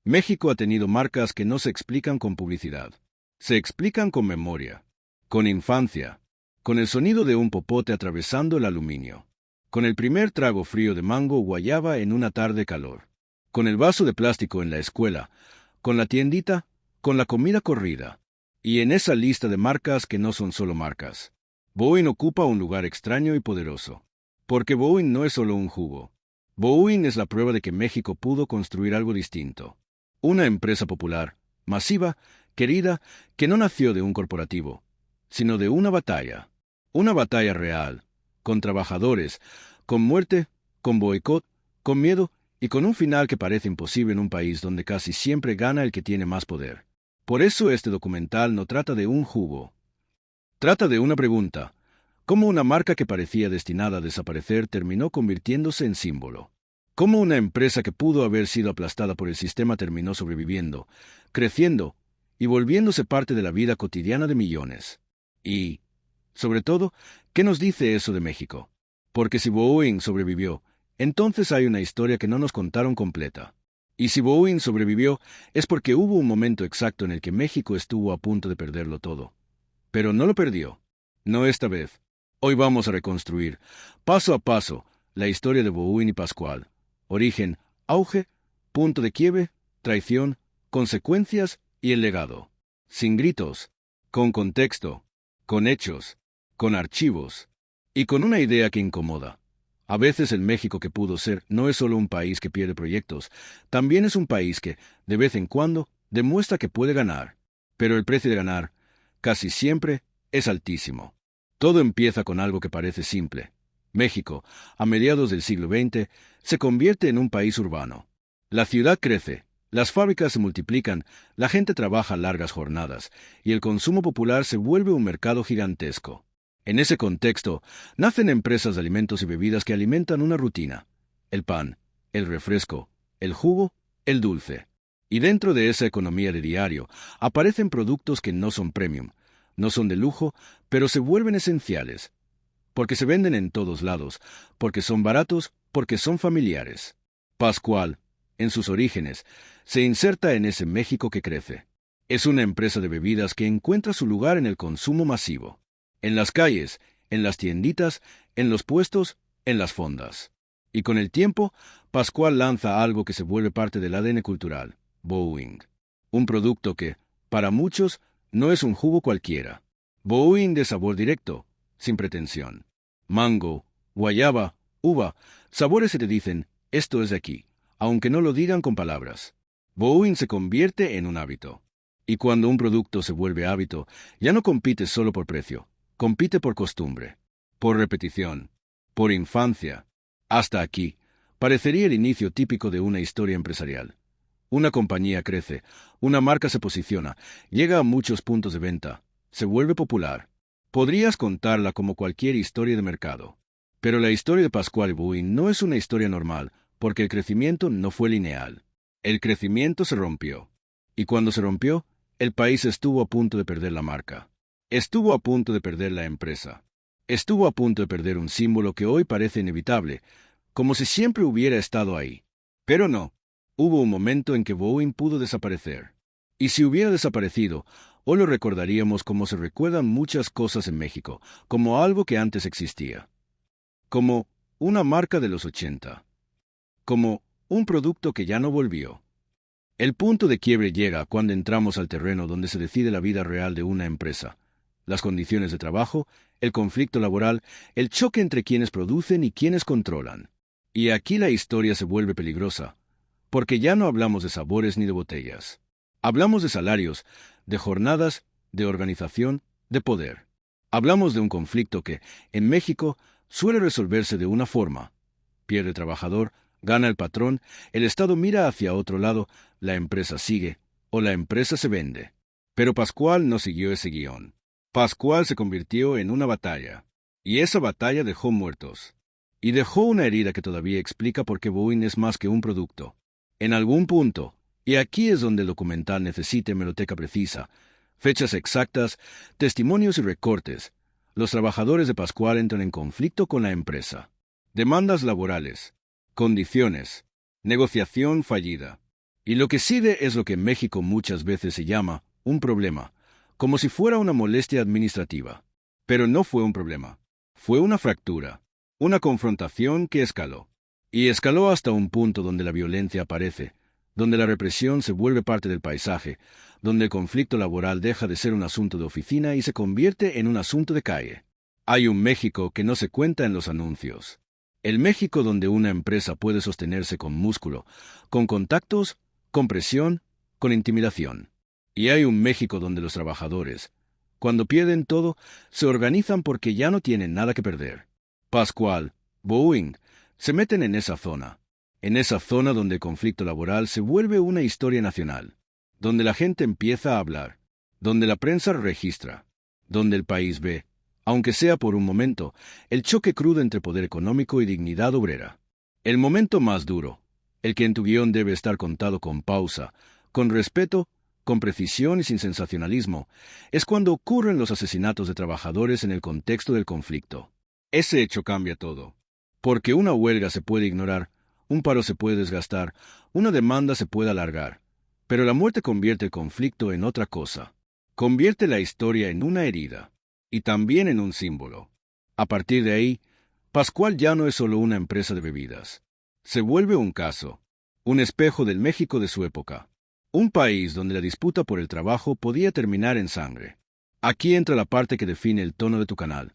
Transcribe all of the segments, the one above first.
México ha tenido marcas que no se explican con publicidad. Se explican con memoria, con infancia, con el sonido de un popote atravesando el aluminio, con el primer trago frío de mango o guayaba en una tarde de calor, con el vaso de plástico en la escuela, con la tiendita, con la comida corrida. Y en esa lista de marcas que no son solo marcas, Boeing ocupa un lugar extraño y poderoso. Porque Boeing no es solo un jugo. Boeing es la prueba de que México pudo construir algo distinto. Una empresa popular, masiva, querida, que no nació de un corporativo, sino de una batalla real, con trabajadores, con muerte, con boicot, con miedo y con un final que parece imposible en un país donde casi siempre gana el que tiene más poder. Por eso este documental no trata de un jugo. Trata de una pregunta: ¿cómo una marca que parecía destinada a desaparecer terminó convirtiéndose en símbolo? ¿Cómo una empresa que pudo haber sido aplastada por el sistema terminó sobreviviendo, creciendo y volviéndose parte de la vida cotidiana de millones? Y, sobre todo, ¿qué nos dice eso de México? Porque si Boeing sobrevivió, entonces hay una historia que no nos contaron completa. Y si Boeing sobrevivió, es porque hubo un momento exacto en el que México estuvo a punto de perderlo todo. Pero no lo perdió. No esta vez. Hoy vamos a reconstruir, paso a paso, la historia de Boeing y Pascual. Origen, auge, punto de quiebre, traición, consecuencias y el legado. Sin gritos, con contexto, con hechos, con archivos y con una idea que incomoda. A veces el México que pudo ser no es solo un país que pierde proyectos, también es un país que, de vez en cuando, demuestra que puede ganar. Pero el precio de ganar, casi siempre, es altísimo. Todo empieza con algo que parece simple. México, a mediados del siglo XX, se convierte en un país urbano. La ciudad crece, las fábricas se multiplican, la gente trabaja largas jornadas, y el consumo popular se vuelve un mercado gigantesco. En ese contexto, nacen empresas de alimentos y bebidas que alimentan una rutina: el pan, el refresco, el jugo, el dulce. Y dentro de esa economía de diario, aparecen productos que no son premium, no son de lujo, pero se vuelven esenciales, porque se venden en todos lados, porque son baratos, porque son familiares. Pascual, en sus orígenes, se inserta en ese México que crece. Es una empresa de bebidas que encuentra su lugar en el consumo masivo. En las calles, en las tienditas, en los puestos, en las fondas. Y con el tiempo, Pascual lanza algo que se vuelve parte del ADN cultural: Boeing. Un producto que, para muchos, no es un jugo cualquiera. Boeing de sabor directo, sin pretensión. Mango, guayaba, uva, sabores que te dicen: esto es de aquí, aunque no lo digan con palabras. Boeing se convierte en un hábito. Y cuando un producto se vuelve hábito, ya no compite solo por precio, compite por costumbre, por repetición, por infancia. Hasta aquí, parecería el inicio típico de una historia empresarial. Una compañía crece, una marca se posiciona, llega a muchos puntos de venta, se vuelve popular. Podrías contarla como cualquier historia de mercado. Pero la historia de Pascual y Boeing no es una historia normal, porque el crecimiento no fue lineal. El crecimiento se rompió. Y cuando se rompió, el país estuvo a punto de perder la marca. Estuvo a punto de perder la empresa. Estuvo a punto de perder un símbolo que hoy parece inevitable, como si siempre hubiera estado ahí. Pero no. Hubo un momento en que Boeing pudo desaparecer. Y si hubiera desaparecido, hoy lo recordaríamos como se recuerdan muchas cosas en México, como algo que antes existía. Como una marca de los 80. Como un producto que ya no volvió. El punto de quiebre llega cuando entramos al terreno donde se decide la vida real de una empresa. Las condiciones de trabajo, el conflicto laboral, el choque entre quienes producen y quienes controlan. Y aquí la historia se vuelve peligrosa, porque ya no hablamos de sabores ni de botellas. Hablamos de salarios, de jornadas, de organización, de poder. Hablamos de un conflicto que, en México, suele resolverse de una forma: pierde el trabajador, gana el patrón, el Estado mira hacia otro lado, la empresa sigue, o la empresa se vende. Pero Pascual no siguió ese guión. Pascual se convirtió en una batalla, y esa batalla dejó muertos. Y dejó una herida que todavía explica por qué Boeing es más que un producto. En algún punto, y aquí es donde el documental necesita hemeroteca precisa, fechas exactas, testimonios y recortes, los trabajadores de Pascual entran en conflicto con la empresa. Demandas laborales, condiciones, negociación fallida. Y lo que sigue es lo que en México muchas veces se llama un problema, como si fuera una molestia administrativa. Pero no fue un problema. Fue una fractura, una confrontación que escaló. Y escaló hasta un punto donde la violencia aparece, donde la represión se vuelve parte del paisaje, donde el conflicto laboral deja de ser un asunto de oficina y se convierte en un asunto de calle. Hay un México que no se cuenta en los anuncios. El México donde una empresa puede sostenerse con músculo, con contactos, con presión, con intimidación. Y hay un México donde los trabajadores, cuando pierden todo, se organizan porque ya no tienen nada que perder. Pascual, Boeing, se meten en esa zona donde el conflicto laboral se vuelve una historia nacional, donde la gente empieza a hablar, donde la prensa registra, donde el país ve, aunque sea por un momento, el choque crudo entre poder económico y dignidad obrera. El momento más duro, el que en tu guión debe estar contado con pausa, con respeto, con precisión y sin sensacionalismo, es cuando ocurren los asesinatos de trabajadores en el contexto del conflicto. Ese hecho cambia todo. Porque una huelga se puede ignorar, un paro se puede desgastar, una demanda se puede alargar, pero la muerte convierte el conflicto en otra cosa. Convierte la historia en una herida, y también en un símbolo. A partir de ahí, Pascual ya no es solo una empresa de bebidas. Se vuelve un caso, un espejo del México de su época. Un país donde la disputa por el trabajo podía terminar en sangre. Aquí entra la parte que define el tono de tu canal.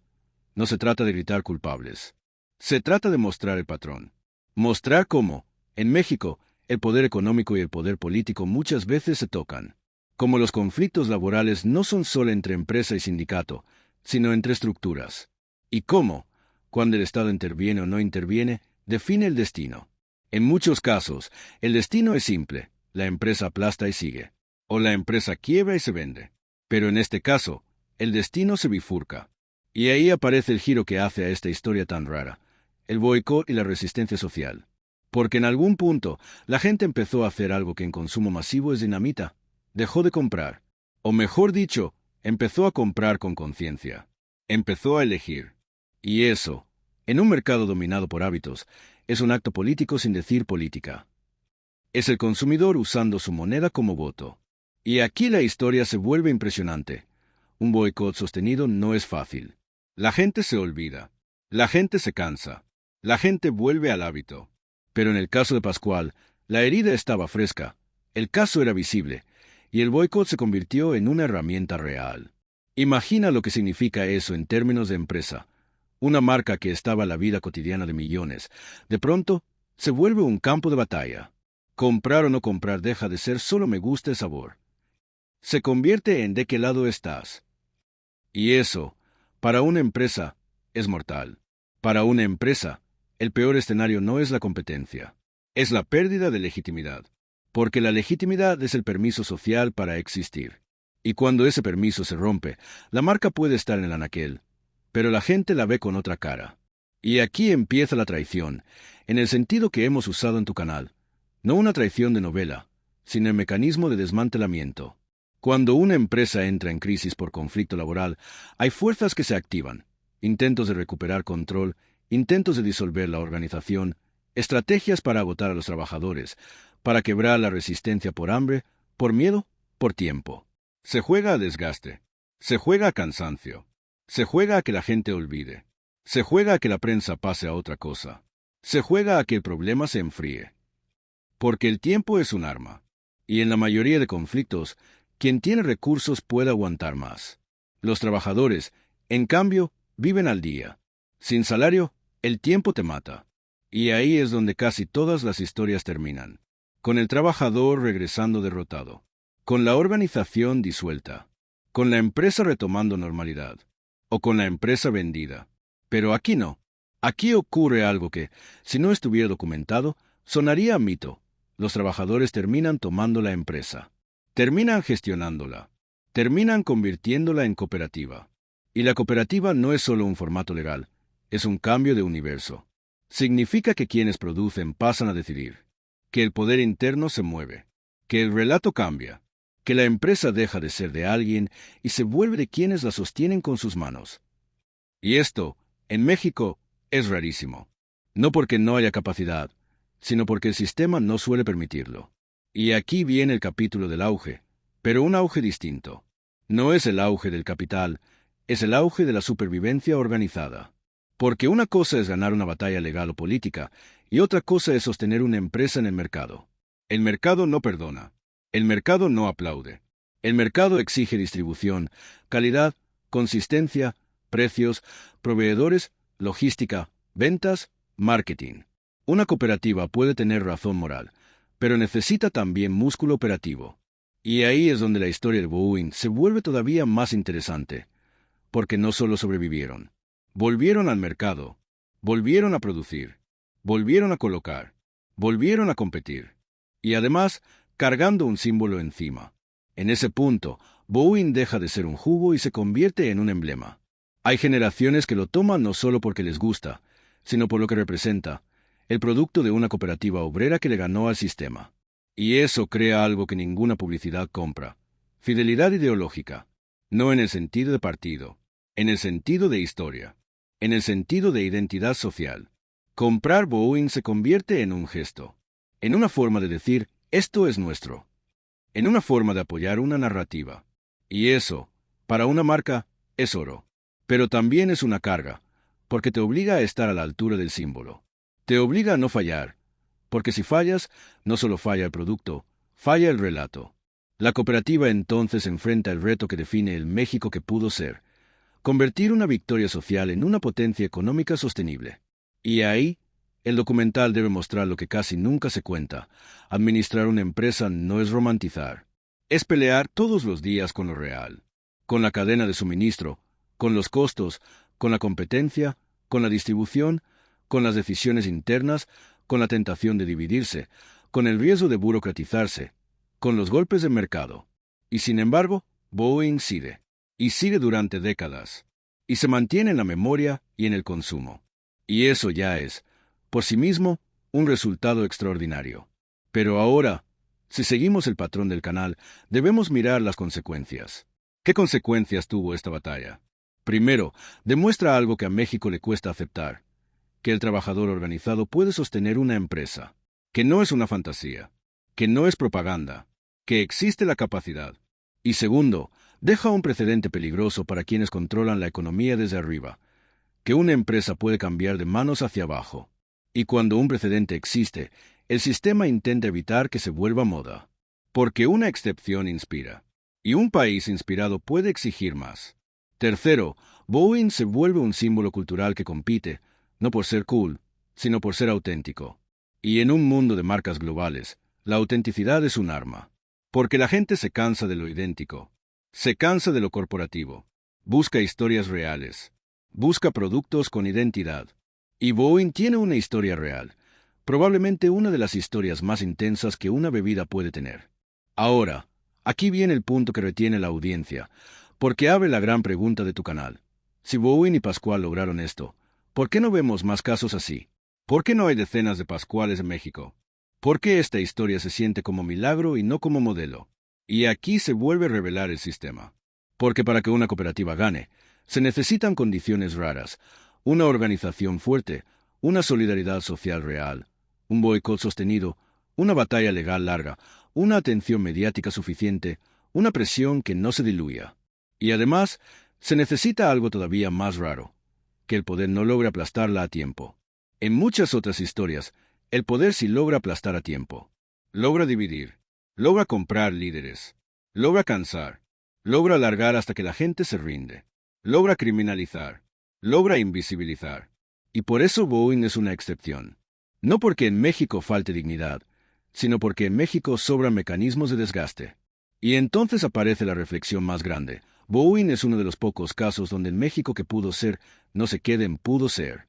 No se trata de gritar culpables. Se trata de mostrar el patrón. Mostrar cómo, en México, el poder económico y el poder político muchas veces se tocan. Como los conflictos laborales no son solo entre empresa y sindicato, sino entre estructuras. Y cómo, cuando el Estado interviene o no interviene, define el destino. En muchos casos, el destino es simple. La empresa aplasta y sigue. O la empresa quiebra y se vende. Pero en este caso, el destino se bifurca. Y ahí aparece el giro que hace a esta historia tan rara, el boicot y la resistencia social. Porque en algún punto, la gente empezó a hacer algo que en consumo masivo es dinamita. Dejó de comprar. O mejor dicho, empezó a comprar con conciencia. Empezó a elegir. Y eso, en un mercado dominado por hábitos, es un acto político sin decir política. Es el consumidor usando su moneda como voto. Y aquí la historia se vuelve impresionante. Un boicot sostenido no es fácil. La gente se olvida. La gente se cansa. La gente vuelve al hábito. Pero en el caso de Pascual, la herida estaba fresca, el caso era visible, y el boicot se convirtió en una herramienta real. Imagina lo que significa eso en términos de empresa. Una marca que estaba en la vida cotidiana de millones, de pronto, se vuelve un campo de batalla. Comprar o no comprar deja de ser solo me gusta el sabor. Se convierte en de qué lado estás. Y eso, para una empresa, es mortal. Para una empresa, el peor escenario no es la competencia, es la pérdida de legitimidad. Porque la legitimidad es el permiso social para existir. Y cuando ese permiso se rompe, la marca puede estar en el anaquel, pero la gente la ve con otra cara. Y aquí empieza la traición, en el sentido que hemos usado en tu canal. No una traición de novela, sino el mecanismo de desmantelamiento. Cuando una empresa entra en crisis por conflicto laboral, hay fuerzas que se activan, intentos de recuperar control, intentos de disolver la organización, estrategias para agotar a los trabajadores, para quebrar la resistencia por hambre, por miedo, por tiempo. Se juega a desgaste, se juega a cansancio, se juega a que la gente olvide, se juega a que la prensa pase a otra cosa, se juega a que el problema se enfríe. Porque el tiempo es un arma, y en la mayoría de conflictos, quien tiene recursos puede aguantar más. Los trabajadores, en cambio, viven al día. Sin salario, el tiempo te mata. Y ahí es donde casi todas las historias terminan. Con el trabajador regresando derrotado. Con la organización disuelta. Con la empresa retomando normalidad. O con la empresa vendida. Pero aquí no. Aquí ocurre algo que, si no estuviera documentado, sonaría a mito. Los trabajadores terminan tomando la empresa. Terminan gestionándola. Terminan convirtiéndola en cooperativa. Y la cooperativa no es solo un formato legal, es un cambio de universo. Significa que quienes producen pasan a decidir, que el poder interno se mueve, que el relato cambia, que la empresa deja de ser de alguien y se vuelve de quienes la sostienen con sus manos. Y esto, en México, es rarísimo. No porque no haya capacidad, sino porque el sistema no suele permitirlo. Y aquí viene el capítulo del auge, pero un auge distinto. No es el auge del capital, es el auge de la supervivencia organizada. Porque una cosa es ganar una batalla legal o política, y otra cosa es sostener una empresa en el mercado. El mercado no perdona. El mercado no aplaude. El mercado exige distribución, calidad, consistencia, precios, proveedores, logística, ventas, marketing. Una cooperativa puede tener razón moral, pero necesita también músculo operativo. Y ahí es donde la historia de Boeing se vuelve todavía más interesante, porque no solo sobrevivieron. Volvieron al mercado, volvieron a producir, volvieron a colocar, volvieron a competir. Y además, cargando un símbolo encima. En ese punto, Boeing deja de ser un jugo y se convierte en un emblema. Hay generaciones que lo toman no solo porque les gusta, sino por lo que representa, el producto de una cooperativa obrera que le ganó al sistema. Y eso crea algo que ninguna publicidad compra. Fidelidad ideológica. No en el sentido de partido, en el sentido de historia, en el sentido de identidad social. Comprar Boeing se convierte en un gesto, en una forma de decir, esto es nuestro, en una forma de apoyar una narrativa. Y eso, para una marca, es oro. Pero también es una carga, porque te obliga a estar a la altura del símbolo. Te obliga a no fallar, porque si fallas, no solo falla el producto, falla el relato. La cooperativa entonces enfrenta el reto que define el México que pudo ser, convertir una victoria social en una potencia económica sostenible. Y ahí, el documental debe mostrar lo que casi nunca se cuenta. Administrar una empresa no es romantizar. Es pelear todos los días con lo real, con la cadena de suministro, con los costos, con la competencia, con la distribución, con las decisiones internas, con la tentación de dividirse, con el riesgo de burocratizarse, con los golpes de mercado. Y sin embargo, Boeing sigue. Y sigue durante décadas. Y se mantiene en la memoria y en el consumo. Y eso ya es, por sí mismo, un resultado extraordinario. Pero ahora, si seguimos el patrón del canal, debemos mirar las consecuencias. ¿Qué consecuencias tuvo esta batalla? Primero, demuestra algo que a México le cuesta aceptar, que el trabajador organizado puede sostener una empresa, que no es una fantasía, que no es propaganda, que existe la capacidad. Y segundo, deja un precedente peligroso para quienes controlan la economía desde arriba, que una empresa puede cambiar de manos hacia abajo. Y cuando un precedente existe, el sistema intenta evitar que se vuelva moda. Porque una excepción inspira. Y un país inspirado puede exigir más. Tercero, Boeing se vuelve un símbolo cultural que compite, no por ser cool, sino por ser auténtico. Y en un mundo de marcas globales, la autenticidad es un arma. Porque la gente se cansa de lo idéntico. Se cansa de lo corporativo. Busca historias reales. Busca productos con identidad. Y Boeing tiene una historia real. Probablemente una de las historias más intensas que una bebida puede tener. Ahora, aquí viene el punto que retiene la audiencia, porque abre la gran pregunta de tu canal. Si Boeing y Pascual lograron esto, ¿por qué no vemos más casos así? ¿Por qué no hay decenas de Pascuales en México? ¿Por qué esta historia se siente como milagro y no como modelo? Y aquí se vuelve a revelar el sistema. Porque para que una cooperativa gane, se necesitan condiciones raras, una organización fuerte, una solidaridad social real, un boicot sostenido, una batalla legal larga, una atención mediática suficiente, una presión que no se diluya. Y además, se necesita algo todavía más raro, que el poder no logre aplastarla a tiempo. En muchas otras historias, el poder sí logra aplastar a tiempo. Logra dividir, logra comprar líderes, logra cansar, logra alargar hasta que la gente se rinde, logra criminalizar, logra invisibilizar. Y por eso Boeing es una excepción. No porque en México falte dignidad, sino porque en México sobran mecanismos de desgaste. Y entonces aparece la reflexión más grande. Boeing es uno de los pocos casos donde el México que pudo ser no se queda en pudo ser.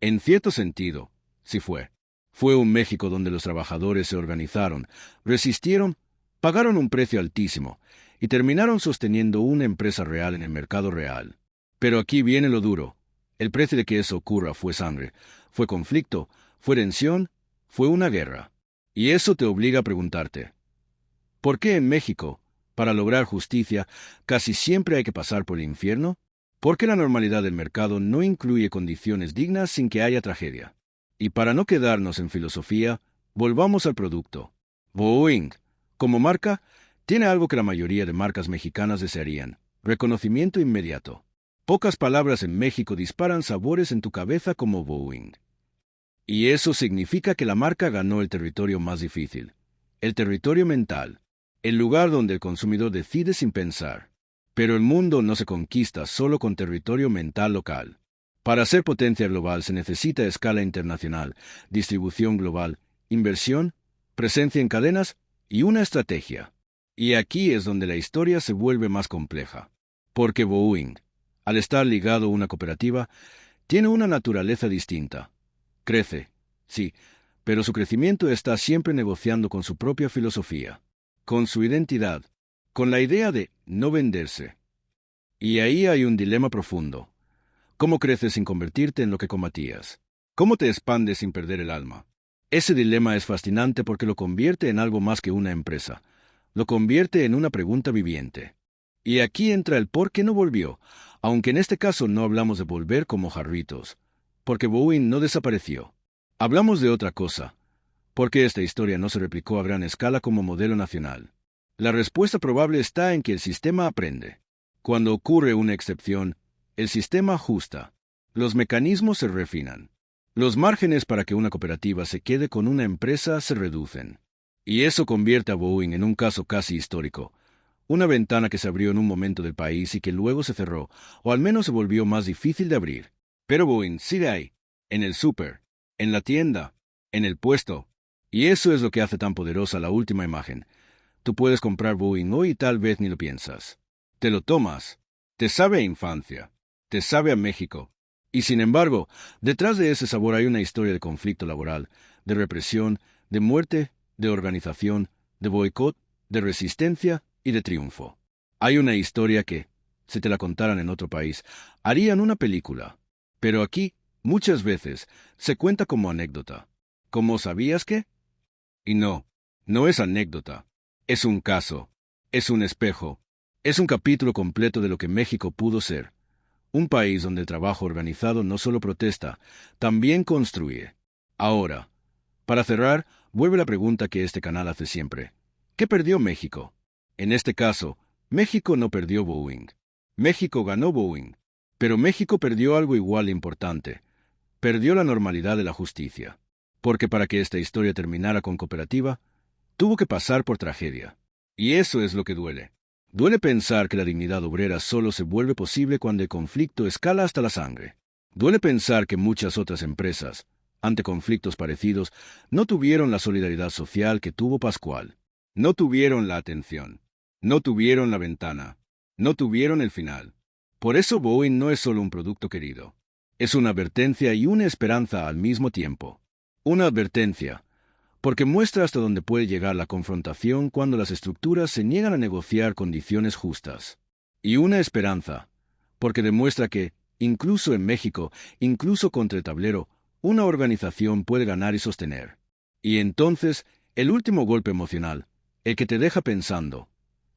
En cierto sentido, sí fue. Fue un México donde los trabajadores se organizaron, resistieron, pagaron un precio altísimo y terminaron sosteniendo una empresa real en el mercado real. Pero aquí viene lo duro. El precio de que eso ocurra fue sangre, fue conflicto, fue tensión, fue una guerra. Y eso te obliga a preguntarte, ¿por qué en México, para lograr justicia, casi siempre hay que pasar por el infierno? ¿Por qué la normalidad del mercado no incluye condiciones dignas sin que haya tragedia? Y para no quedarnos en filosofía, volvamos al producto. Boeing, como marca, tiene algo que la mayoría de marcas mexicanas desearían: reconocimiento inmediato. Pocas palabras en México disparan sabores en tu cabeza como Boeing. Y eso significa que la marca ganó el territorio más difícil, el territorio mental, el lugar donde el consumidor decide sin pensar. Pero el mundo no se conquista solo con territorio mental local. Para ser potencia global se necesita escala internacional, distribución global, inversión, presencia en cadenas y una estrategia. Y aquí es donde la historia se vuelve más compleja. Porque Boeing, al estar ligado a una cooperativa, tiene una naturaleza distinta. Crece, sí, pero su crecimiento está siempre negociando con su propia filosofía, con su identidad, con la idea de no venderse. Y ahí hay un dilema profundo. ¿Cómo creces sin convertirte en lo que combatías? ¿Cómo te expandes sin perder el alma? Ese dilema es fascinante porque lo convierte en algo más que una empresa. Lo convierte en una pregunta viviente. Y aquí entra el por qué no volvió, aunque en este caso no hablamos de volver como jarritos, porque Boeing no desapareció. Hablamos de otra cosa. ¿Por qué esta historia no se replicó a gran escala como modelo nacional? La respuesta probable está en que el sistema aprende. Cuando ocurre una excepción, el sistema ajusta. Los mecanismos se refinan. Los márgenes para que una cooperativa se quede con una empresa se reducen. Y eso convierte a Boeing en un caso casi histórico. Una ventana que se abrió en un momento del país y que luego se cerró, o al menos se volvió más difícil de abrir. Pero Boeing sigue ahí, en el súper, en la tienda, en el puesto. Y eso es lo que hace tan poderosa la última imagen. Tú puedes comprar Boeing hoy y tal vez ni lo piensas. Te lo tomas. Te sabe a infancia. Te sabe a México. Y sin embargo, detrás de ese sabor hay una historia de conflicto laboral, de represión, de muerte, de organización, de boicot, de resistencia y de triunfo. Hay una historia que, si te la contaran en otro país, harían una película. Pero aquí, muchas veces, se cuenta como anécdota. ¿Cómo sabías que? Y no, no es anécdota. Es un caso. Es un espejo. Es un capítulo completo de lo que México pudo ser. Un país donde el trabajo organizado no solo protesta, también construye. Ahora, para cerrar, vuelve la pregunta que este canal hace siempre. ¿Qué perdió México? En este caso, México no perdió Boeing. México ganó Boeing. Pero México perdió algo igual de importante. Perdió la normalidad de la justicia. Porque para que esta historia terminara con cooperativa, tuvo que pasar por tragedia. Y eso es lo que duele. Duele pensar que la dignidad obrera solo se vuelve posible cuando el conflicto escala hasta la sangre. Duele pensar que muchas otras empresas, ante conflictos parecidos, no tuvieron la solidaridad social que tuvo Pascual. No tuvieron la atención. No tuvieron la ventana. No tuvieron el final. Por eso Boeing no es solo un producto querido. Es una advertencia y una esperanza al mismo tiempo. Una advertencia, porque muestra hasta dónde puede llegar la confrontación cuando las estructuras se niegan a negociar condiciones justas. Y una esperanza, porque demuestra que, incluso en México, incluso contra el tablero, una organización puede ganar y sostener. Y entonces, el último golpe emocional, el que te deja pensando.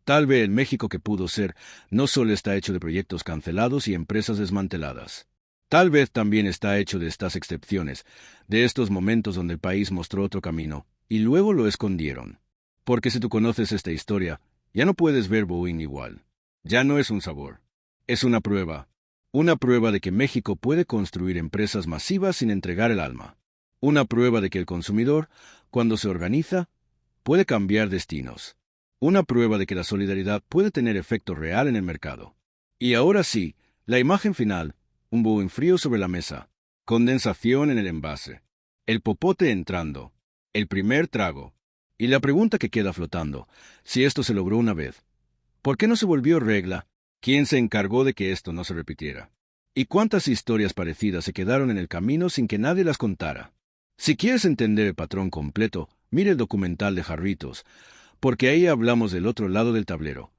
Tal vez el México que pudo ser no solo está hecho de proyectos cancelados y empresas desmanteladas. Tal vez también está hecho de estas excepciones, de estos momentos donde el país mostró otro camino, y luego lo escondieron. Porque si tú conoces esta historia, ya no puedes ver Boeing igual. Ya no es un sabor. Es una prueba de que México puede construir empresas masivas sin entregar el alma. Una prueba de que el consumidor, cuando se organiza, puede cambiar destinos. Una prueba de que la solidaridad puede tener efecto real en el mercado. Y ahora sí, la imagen final. Un Boeing frío sobre la mesa. Condensación en el envase. El popote entrando. El primer trago. Y la pregunta que queda flotando, si esto se logró una vez, ¿por qué no se volvió regla? ¿Quién se encargó de que esto no se repitiera? ¿Y cuántas historias parecidas se quedaron en el camino sin que nadie las contara? Si quieres entender el patrón completo, mire el documental de Jarritos, porque ahí hablamos del otro lado del tablero.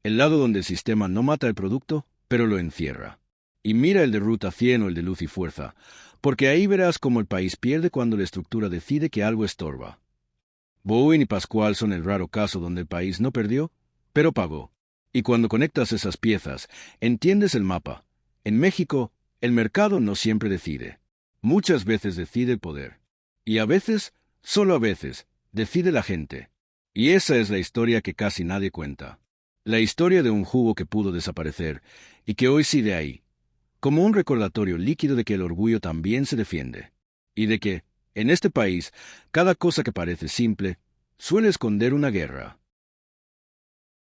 El lado donde el sistema no mata el producto, pero lo encierra. Y mira el de Ruta 100 o el de Luz y Fuerza, porque ahí verás cómo el país pierde cuando la estructura decide que algo estorba. Boeing y Pascual son el raro caso donde el país no perdió, pero pagó. Y cuando conectas esas piezas, entiendes el mapa. En México, el mercado no siempre decide. Muchas veces decide el poder. Y a veces, solo a veces, decide la gente. Y esa es la historia que casi nadie cuenta. La historia de un jugo que pudo desaparecer y que hoy sigue ahí, como un recordatorio líquido de que el orgullo también se defiende. Y de que, en este país, cada cosa que parece simple suele esconder una guerra.